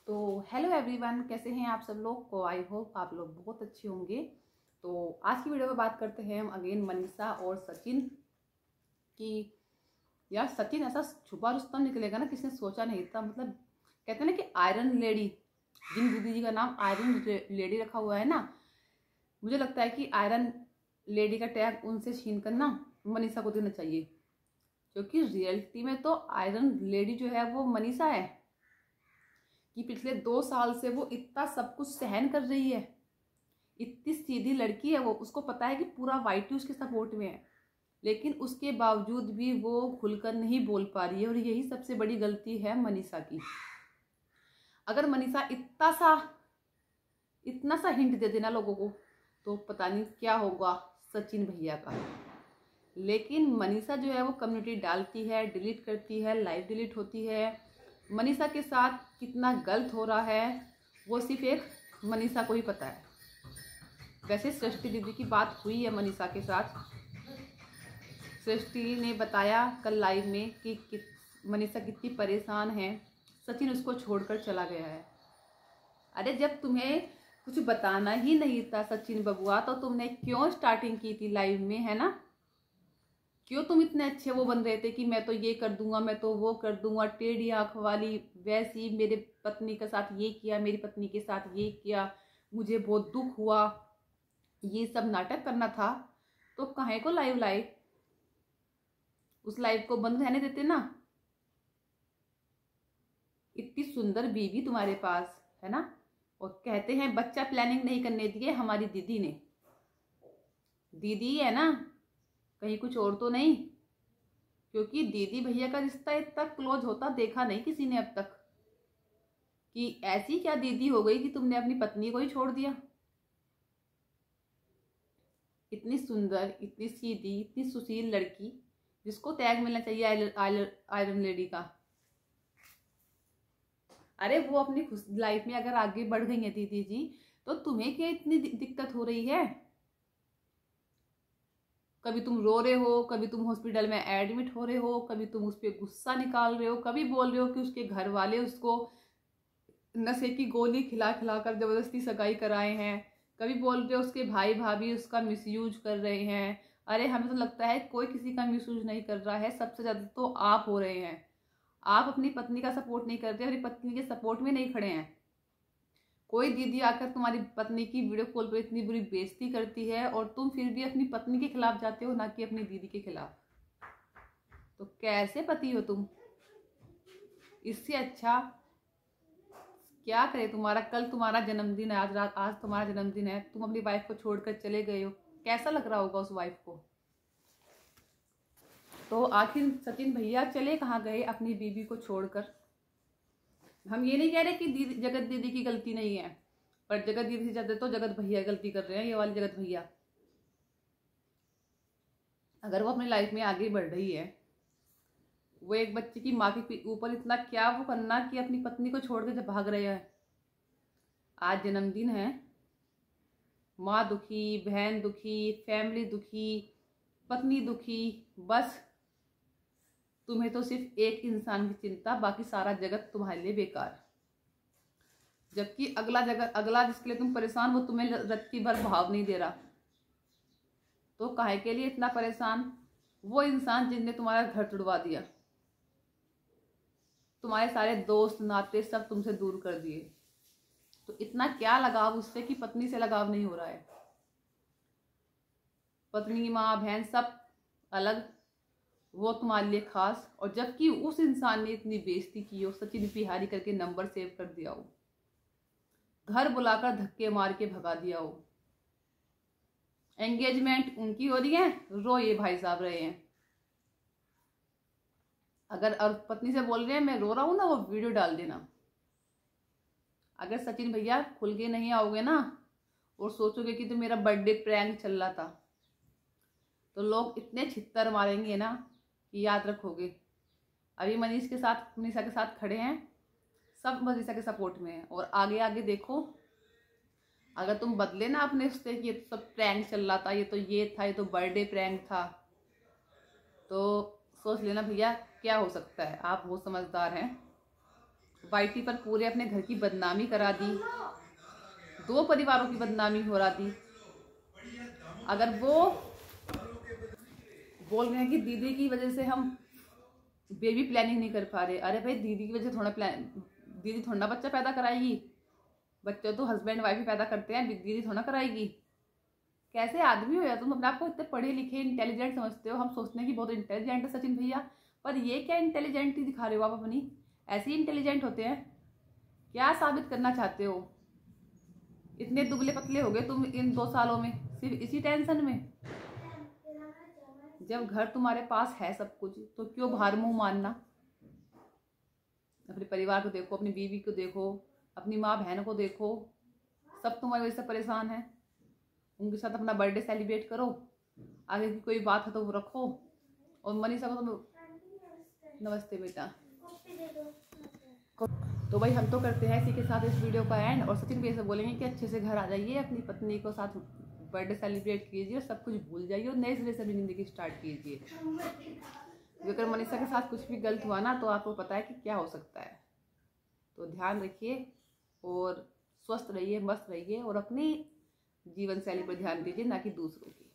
तो hello everyone, कैसे हैं आप सब लोग को। आई होप आप लोग बहुत अच्छे होंगे। तो आज की वीडियो में बात करते हैं हम अगेन मनीषा और सचिन की। यार सचिन ऐसा छुपा रुस्तम निकलेगा ना, किसी ने सोचा नहीं था। मतलब कहते हैं ना कि आयरन लेडी, जिन दीदी जी का नाम आयरन लेडी रखा हुआ है ना, मुझे लगता है कि आयरन लेडी का टैग उनसे छीन कर ना मनीषा को देना चाहिए, क्योंकि रियलिटी में तो आयरन लेडी जो है वो मनीषा है। कि पिछले 2 साल से वो इतना सब कुछ सहन कर रही है। इतनी सीधी लड़की है वो, उसको पता है कि पूरा वाईटी उसके सपोर्ट में है, लेकिन उसके बावजूद भी वो खुलकर नहीं बोल पा रही है। और यही सबसे बड़ी गलती है मनीषा की। अगर मनीषा इतना सा हिंट दे देना लोगों को, तो पता नहीं क्या होगा सचिन भैया का। लेकिन मनीषा जो है वो कम्युनिटी डालती है, डिलीट करती है, लाइव डिलीट होती है। मनीषा के साथ कितना गलत हो रहा है वो सिर्फ एक मनीषा को ही पता है। वैसे सृष्टि दीदी की बात हुई है मनीषा के साथ। सृष्टि ने बताया कल लाइव में कि मनीषा कितनी परेशान है, सचिन उसको छोड़कर चला गया है। अरे जब तुम्हें कुछ बताना ही नहीं था सचिन बबुआ, तो तुमने क्यों स्टार्टिंग की थी लाइव में, है ना? क्यों तुम इतने अच्छे वो बन रहे थे कि मैं तो ये कर दूंगा, मैं तो वो कर दूंगा, टेढ़ी आंख वाली वैसी, मेरे पत्नी के साथ ये किया, मेरी पत्नी के साथ ये किया, मुझे बहुत दुख हुआ, ये सब नाटक करना था। तो काहे को लाइव लाए? उस लाइव को बंद रहने देते ना। इतनी सुंदर बीवी तुम्हारे पास है ना, और कहते हैं बच्चा प्लानिंग नहीं करने दिए हमारी दीदी ने। दीदी है ना, कहीं कुछ और तो नहीं, क्योंकि दीदी भैया का रिश्ता इतना क्लोज होता देखा नहीं किसी ने अब तक। कि ऐसी क्या दीदी हो गई कि तुमने अपनी पत्नी को ही छोड़ दिया। इतनी सुंदर, इतनी सीधी, इतनी सुशील लड़की, जिसको टैग मिलना चाहिए आयरन लेडी का। अरे वो अपनी लाइफ में अगर आगे बढ़ गई है दीदी जी, तो तुम्हें क्या इतनी दिक्कत हो रही है? कभी तुम रो रहे हो, कभी तुम हॉस्पिटल में एडमिट हो रहे हो, कभी तुम उस पर गुस्सा निकाल रहे हो, कभी बोल रहे हो कि उसके घर वाले उसको नशे की गोली खिला खिला कर जबरदस्ती सगाई कराए हैं, कभी बोल रहे हो उसके भाई भाभी उसका मिसयूज कर रहे हैं। अरे हमें तो लगता है कोई किसी का मिसयूज नहीं कर रहा है, सबसे ज्यादा तो आप हो रहे हैं। आप अपनी पत्नी का सपोर्ट नहीं करते, अपनी पत्नी के सपोर्ट में नहीं खड़े हैं। कोई दीदी आकर तुम्हारी पत्नी की वीडियो कॉल पर इतनी बुरी बेइज्जती करती है, और तुम फिर भी अपनी पत्नी के खिलाफ जाते हो, ना कि अपनी दीदी के खिलाफ। तो कैसे पति हो तुम? इससे अच्छा क्या करे तुम्हारा, कल तुम्हारा जन्मदिन है, आज तुम्हारा जन्मदिन है, तुम अपनी वाइफ को छोड़कर चले गए हो। कैसा लग रहा होगा उस वाइफ को? तो आखिर सचिन भैया चले कहाँ गए अपनी बीवी को छोड़कर? हम ये नहीं कह रहे कि दीदी जगत दीदी की गलती नहीं है, पर जगत दीदी से ज्यादा तो जगत भैया गलती कर रहे हैं। ये वाली जगत भैया, अगर वो अपनी लाइफ में आगे बढ़ रही है, वो एक बच्चे की माँ के ऊपर इतना क्या वो करना कि अपनी पत्नी को छोड़ के जब भाग रहे हैं। आज जन्मदिन है, माँ दुखी, बहन दुखी, फैमिली दुखी, पत्नी दुखी, बस तुम्हें तो सिर्फ एक इंसान की चिंता, बाकी सारा जगत तुम्हारे लिए बेकार। जबकि अगला जिसके लिए तुम परेशान, वो तुम्हें रत्ती भर भाव नहीं दे रहा। तो काहे के लिए इतना परेशान? वो इंसान जिसने तुम्हारा घर तुड़वा दिया, तुम्हारे सारे दोस्त नाते सब तुमसे दूर कर दिए, तो इतना क्या लगाव उससे कि पत्नी से लगाव नहीं हो रहा है। पत्नी, माँ, बहन सब अलग, वो तुम्हारे लिए खास। और जबकि उस इंसान ने इतनी बेइज्जती की हो, सचिन बिहारी करके नंबर सेव कर दिया हो, घर बुलाकर धक्के मार के भगा दिया हो, एंगेजमेंट उनकी हो रही है, रो ये भाई साहब रहे हैं। अगर और पत्नी से बोल रहे हैं मैं रो रहा हूं ना, वो वीडियो डाल देना। अगर सचिन भैया खुल के नहीं आओगे ना, और सोचोगे कि तो मेरा बर्थडे प्रैंक चल रहा था, तो लोग इतने छित्तर मारेंगे ना कि याद रखोगे। अभी मनीषा के साथ खड़े हैं, सब मनीषा के सपोर्ट में है, और आगे आगे देखो, अगर तुम बदले ना अपने उससे कि ये तो सब प्रैंक चल रहा था, ये तो ये था, ये तो बर्थडे प्रैंक था, तो सोच लेना भैया क्या हो सकता है। आप बहुत समझदार हैं। वाईटी पर पूरे अपने घर की बदनामी करा दी, 2 परिवारों की बदनामी हो रहा दी। अगर वो बोल रहे हैं कि दीदी की वजह से हम बेबी प्लानिंग नहीं कर पा रहे, अरे भाई दीदी की वजह से थोड़ा दीदी थोड़ा ना बच्चा पैदा कराएगी। बच्चे तो हस्बैंड वाइफ ही पैदा करते हैं, दीदी थोड़ा कराएगी। कैसे आदमी हो यार तुम? अपने आप को इतने पढ़े लिखे इंटेलिजेंट समझते हो, हम सोचते हैं कि बहुत इंटेलिजेंट है सचिन भैया, पर ये क्या इंटेलिजेंट ही दिखा रहे हो आप अपनी? ऐसे ही इंटेलिजेंट होते हैं? क्या साबित करना चाहते हो? इतने दुबले पतले हो गए तुम इन 2 सालों में, सिर्फ इसी टेंशन में। जब घर तुम्हारे पास है सब कुछ तो क्यों बाहर मुंह मारना? अपने परिवार को देखो, अपनी बीवी को देखो, अपनी माँ बहन को देखो, सब तुम्हारी वजह से परेशान है। उनके साथ अपना बर्थडे सेलिब्रेट करो, आगे की कोई बात है तो वो रखो। और मनीषा को तो नमस्ते बेटा। तो भाई हम तो करते हैं इसी के साथ इस वीडियो का एंड, और सचिन भैया से बोलेंगे कि अच्छे से घर आ जाइए, अपनी पत्नी को साथ बर्थडे सेलिब्रेट कीजिए, सब कुछ भूल जाइए और नए सिरे से अपनी ज़िंदगी स्टार्ट कीजिए। अगर मनीषा के साथ कुछ भी गलत हुआ ना तो आपको पता है कि क्या हो सकता है। तो ध्यान रखिए और स्वस्थ रहिए, मस्त रहिए और अपनी जीवन शैली पर ध्यान दीजिए, ना कि दूसरों की।